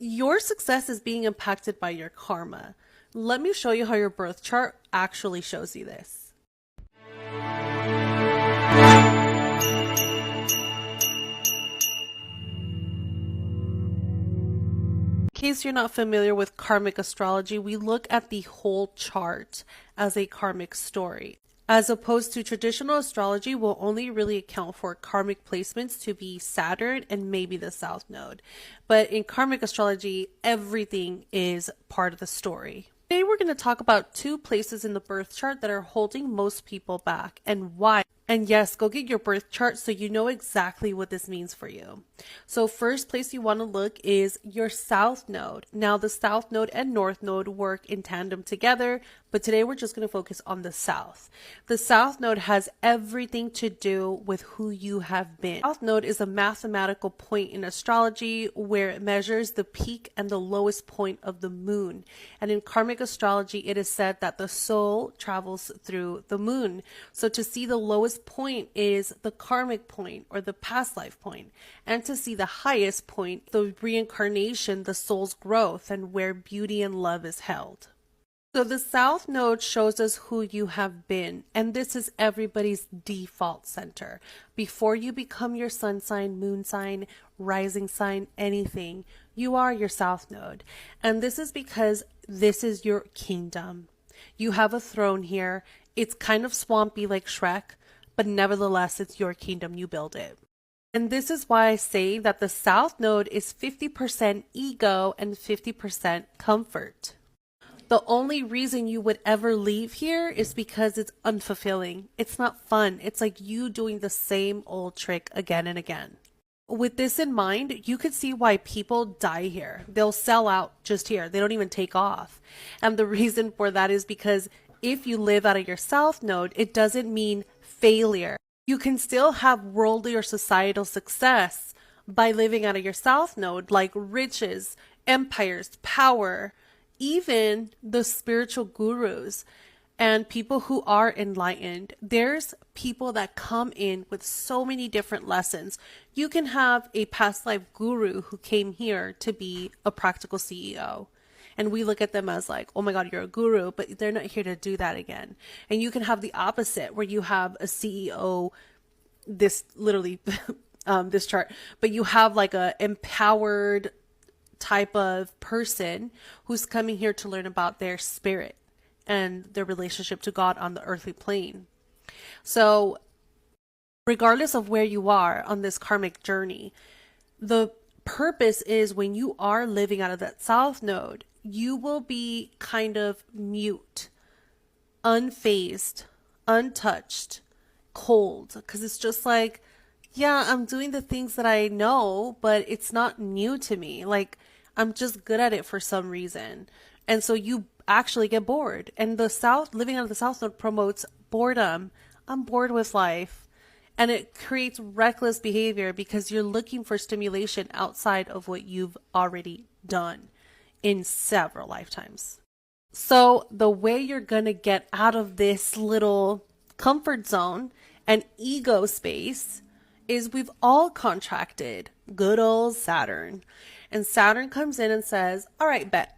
Your success is being impacted by your karma. Let me show you how your birth chart actually shows you this. In case you're not familiar with karmic astrology, we look at the whole chart as a karmic story. As opposed to traditional astrology, will only really account for karmic placements to be Saturn and maybe the South Node. But in karmic astrology, everything is part of the story. Today we're going to talk about two places in the birth chart that are holding most people back and why. And yes, go get your birth chart so you know exactly what this means for you. So first place you want to look is your South Node. Now the South Node and North Node work in tandem together, but today we're just going to focus on the South. The South Node has everything to do with who you have been. South Node is a mathematical point in astrology where it measures the peak and the lowest point of the moon. And in karmic astrology, it is said that the soul travels through the moon. So to see the lowest point is the karmic point or the past life point. And to see the highest point, the reincarnation, the soul's growth, and where beauty and love is held. So the South Node shows us who you have been, and this is everybody's default center. Before you become your sun sign, moon sign, rising sign, anything, you are your South Node. And this is because this is your kingdom. You have a throne here. It's kind of swampy like Shrek, but nevertheless, it's your kingdom. You build it. And this is why I say that the South Node is 50% ego and 50% comfort. The only reason you would ever leave here is because it's unfulfilling. It's not fun. It's like you doing the same old trick again and again. With this in mind, you could see why people die here. They'll sell out just here. They don't even take off. And the reason for that is because if you live out of your South Node, it doesn't mean failure. You can still have worldly or societal success by living out of your South Node, like riches, empires, power, even the spiritual gurus and people who are enlightened. There's people that come in with so many different lessons. You can have a past life guru who came here to be a practical CEO. And we look at them as like, oh my God, you're a guru, but they're not here to do that again. And you can have the opposite where you have a CEO, this literally, this chart, but you have like a empowered type of person who's coming here to learn about their spirit and their relationship to God on the earthly plane. So regardless of where you are on this karmic journey, the purpose is when you are living out of that South Node, you will be kind of mute, unfazed, untouched, cold, because it's just like, yeah, I'm doing the things that I know, but it's not new to me. Like, I'm just good at it for some reason. And so you actually get bored. And the South, living out of the South Node promotes boredom. I'm bored with life. And it creates reckless behavior because you're looking for stimulation outside of what you've already done in several lifetimes. So the way you're going to get out of this little comfort zone and ego space is we've all contracted good old Saturn. And Saturn comes in and says, all right, bet.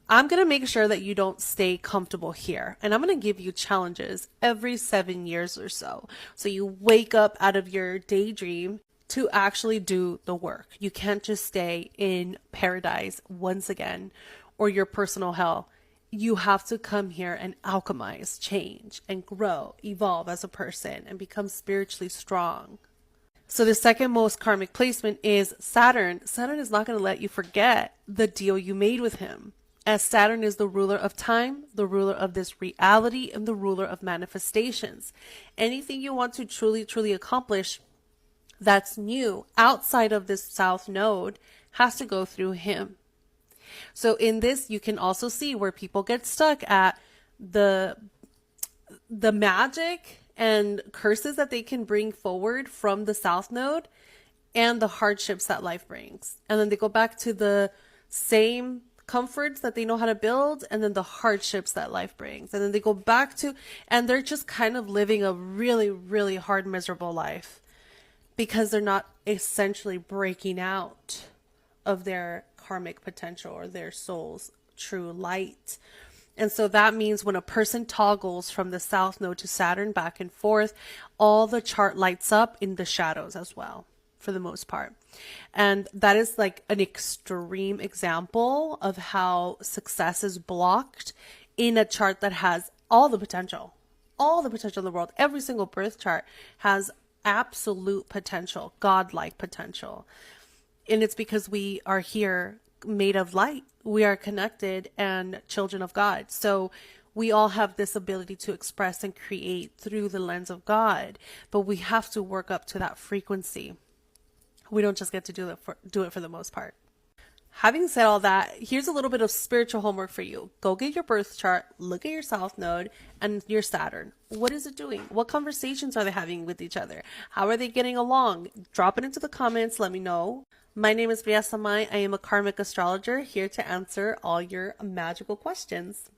I'm going to make sure that you don't stay comfortable here. And I'm going to give you challenges every 7 years or so. So you wake up out of your daydream to actually do the work. You can't just stay in paradise once again or your personal hell. You have to come here and alchemize, change, and grow, evolve as a person, and become spiritually strong. So the second most karmic placement is Saturn. Saturn is not going to let you forget the deal you made with him, as Saturn is the ruler of time, the ruler of this reality, and the ruler of manifestations. Anything you want to truly, truly accomplish that's new outside of this South Node has to go through him. So in this, you can also see where people get stuck at the magic and curses that they can bring forward from the South Node and the hardships that life brings. And then they go back to the same comforts that they know how to build and then the hardships that life brings. And then they go back to, and they're just kind of living a really, really hard, miserable life because they're not essentially breaking out of their karmic potential or their soul's true light. And so that means when a person toggles from the South Node to Saturn back and forth, all the chart lights up in the shadows as well, for the most part. And that is like an extreme example of how success is blocked in a chart that has all the potential in the world. Every single birth chart has absolute potential, godlike potential. And it's because we are here made of light. We are connected and children of God. So we all have this ability to express and create through the lens of God, but we have to work up to that frequency. We don't just get to do it for the most part. Having said all that, here's a little bit of spiritual homework for you. Go get your birth chart, look at your South Node and your Saturn. What is it doing? What conversations are they having with each other? How are they getting along? Drop it into the comments. Let me know. My name is Bria Samay. I am a karmic astrologer here to answer all your magical questions.